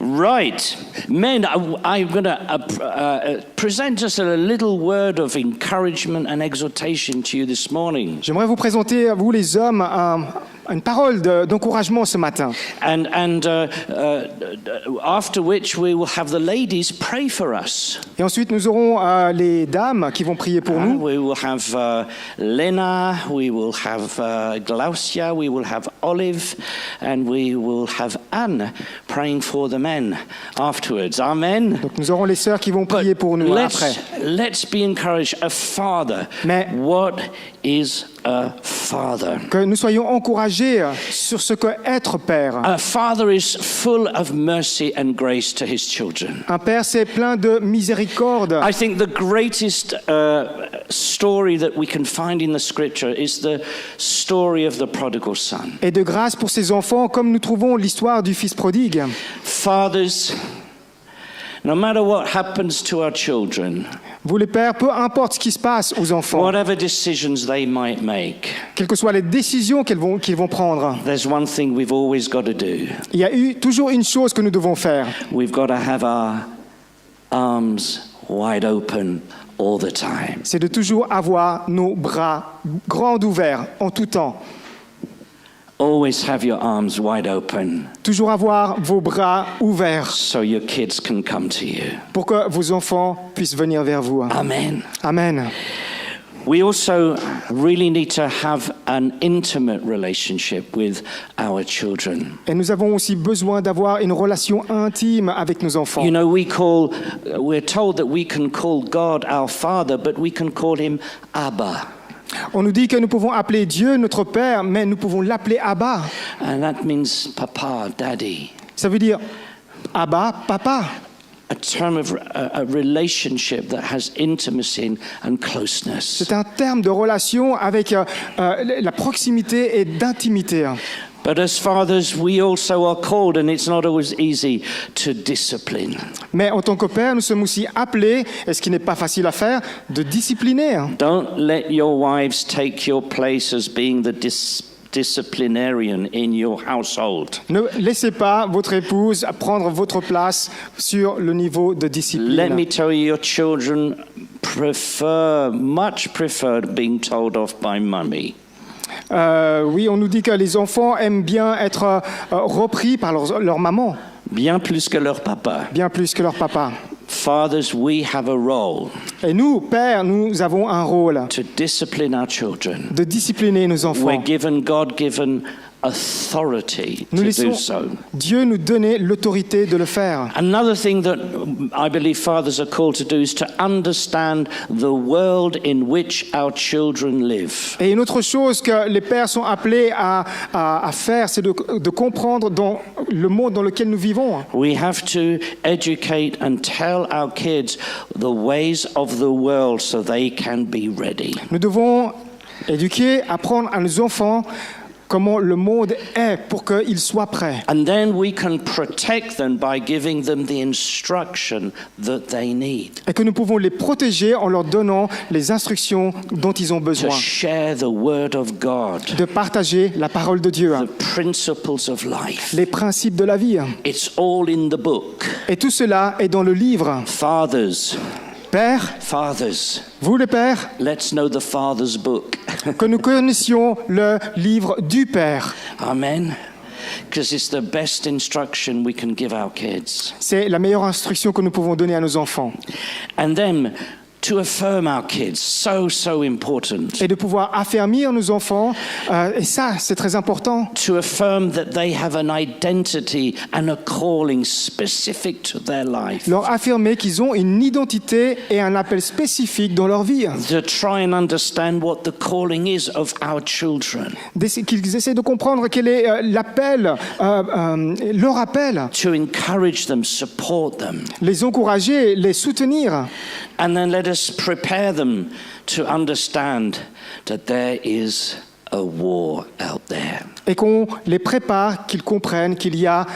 Right. Men, I'm going to present just a little word of encouragement and exhortation to you this morning. J'aimerais vous présenter à vous les hommes une parole d'encouragement ce matin. And after which we will have the ladies pray for us. Et ensuite nous aurons les dames qui vont prier pour nous. We will have Lena, we will have Glaucia, we will have Olive, and we will have Anne praying for the men afterwards. Amen. Donc nous aurons les sœurs qui vont prier pour nous après. Let's be encouraged. A father. Mais what is a father? Que nous soyons encouragés sur ce que être père. A father is full of mercy and grace to his children. Un père, c'est plein de miséricorde. I think the greatest story that we can find in the scripture is the story of the prodigal son. Et de grâce pour ses enfants, comme nous trouvons l'histoire du fils prodigue. Fathers, no matter what happens to our children, vous les pères, peu importe ce qui se passe aux enfants, whatever decisions they might make, quelles que soient les décisions qu'ils vont prendre, there's one thing we've always got to do. Il y a toujours une chose que nous devons faire. We've got to have our arms wide open all the time. C'est de toujours avoir nos bras grands ouverts en tout temps. Always have your arms wide open. Toujours avoir vos bras ouverts. So your kids can come to you. Pour que vos enfants puissent venir vers vous. Amen. Amen. We also really need to have an intimate relationship with our children. Et nous avons aussi besoin d'avoir une relation intime avec nos enfants. You know, we're told that we can call God our Father, but we can call him Abba. On nous dit que nous pouvons appeler Dieu notre Père, mais nous pouvons l'appeler Abba. And that means Papa, Daddy. Ça veut dire Abba, Papa. A term of a relationship that has intimacy and closeness. C'est un terme de relation avec la proximité et d'intimité. But as fathers, we also are called, and it's not always easy, to discipline. Mais en tant que père, nous sommes aussi appelés, et ce qui n'est pas facile à faire, de discipliner. Don't let your wives take your place as being the disciplinarian in your household. Ne laissez pas votre épouse prendre votre place sur le niveau de discipline. Let me tell you, your children much prefer being told off by mummy. Oui, on nous dit que les enfants aiment bien être repris par leur maman. Bien plus que leur papa. Bien plus que leur papa. Fathers, we have a role. Et nous, pères, nous avons un rôle. To discipline our children. De discipliner nos enfants. We're given God-given authority to do so. Dieu nous donnait l'autorité de le faire. Another thing that I believe fathers are called to do is to understand the world in which our children live. Et une autre chose que les pères sont appelés à faire, c'est de comprendre dans le monde dans lequel nous vivons. We have to educate and tell our kids the ways of the world so they can be ready. Nous devons éduquer, apprendre à nos enfants comment le monde est pour qu'ils soient prêts. And then we can protect them by giving them the instruction that they need. Et que nous pouvons les protéger en leur donnant les instructions dont ils ont besoin. To share the word of God. De partager la parole de Dieu. The principles of life. Les principes de la vie. It's all in the book. Et tout cela est dans le livre. Fathers. Pères, fathers, vous les pères, let's know the Father's book. Que nous connaissions le livre du Père. Amen. Because it's the best instruction we can give our kids. C'est la meilleure instruction que nous pouvons donner à nos enfants. And then to affirm our kids, so important. Et de pouvoir affermir nos enfants, et ça, c'est très important. To affirm that they have an identity and a calling specific to their life. Leur affirmer qu'ils ont une identité et un appel spécifique dans leur vie. To try and understand what the calling is of our children. Qu'ils essaient de comprendre quel est l'appel, leur appel. To encourage them, support them. Les encourager, les soutenir. And then let us prepare them to understand that there is a war out there. Et qu'on les prépare, qu'ils comprennent qu'il y a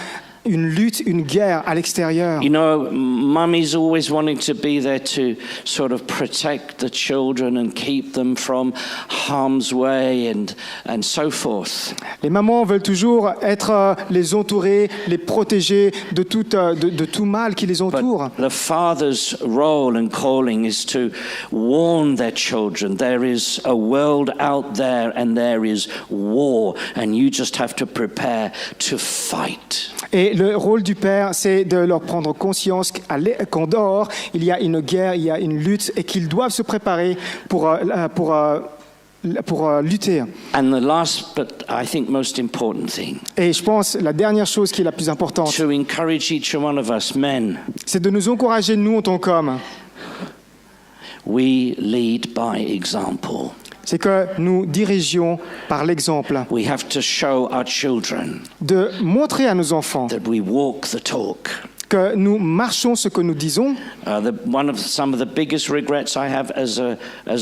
une lutte, une guerre à l'extérieur. You know, mummy's always wanting to be there to sort of protect the children and keep them from harm's way and so forth. Les mamans veulent toujours être les entourer, les protéger de tout mal qui les entoure. But the father's role and calling is to warn their children. There is a world out there and there is war and you just have to prepare to fight. Et le rôle du père, c'est de leur prendre conscience qu'en dehors, il y a une guerre, il y a une lutte et qu'ils doivent se préparer pour lutter. And the last but I think most important thing, Et je pense la dernière chose qui est la plus importante, to encourage each one of us men, c'est de nous encourager, nous en tant qu'hommes. we lead by example. C'est que nous dirigions par l'exemple, We have to show our children de montrer à nos enfants that we walk the talk. que nous marchons ce que nous disons. Some of the biggest regrets I have as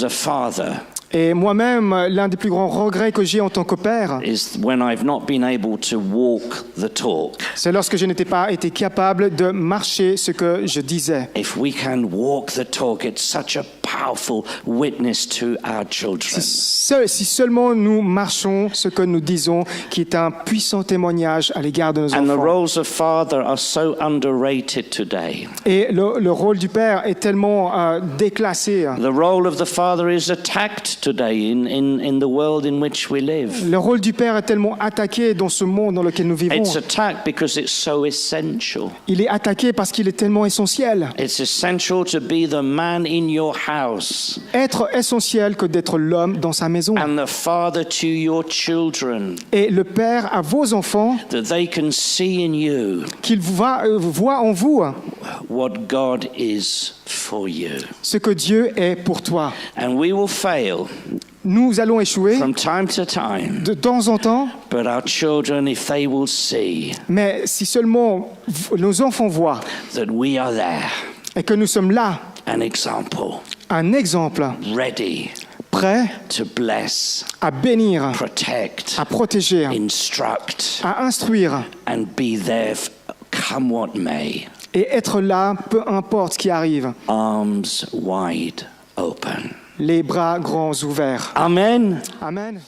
a father Et moi-même, l'un des plus grands regrets que j'ai en tant que père, is when I've not been able to walk the talk. c'est lorsque je n'étais pas été capable de marcher ce que je disais. If we can walk the talk, it's such a powerful witness to our children. Si seulement nous marchons ce que nous disons, qui est un puissant témoignage à l'égard de nos And the enfants. roles of father are so underrated today. Et le rôle du père est tellement déclassé. The role of the father is attacked today in the world in which we live. Le rôle du père est tellement attaqué dans ce monde dans lequel nous vivons. It's attacked because it's so essential. Il est attaqué parce qu'il est tellement essentiel. It's essential to be the man in your house Être essentiel que d'être l'homme dans sa maison. and the father to your children, Et le père à vos enfants, that they can see in you qu'il voit en vous what God is for you. ce que Dieu est pour toi. And we will fail Nous allons échouer from time to time, de temps en temps, but our children, if they will see mais si seulement nos enfants voient that we are there, et que nous sommes là, an example, un exemple, ready prêt to bless, à bénir, protect, à protéger, instruct, à instruire and be there come what may, et être là, peu importe ce qui arrive, arms wide open. les bras grands ouverts. Amen. Amen.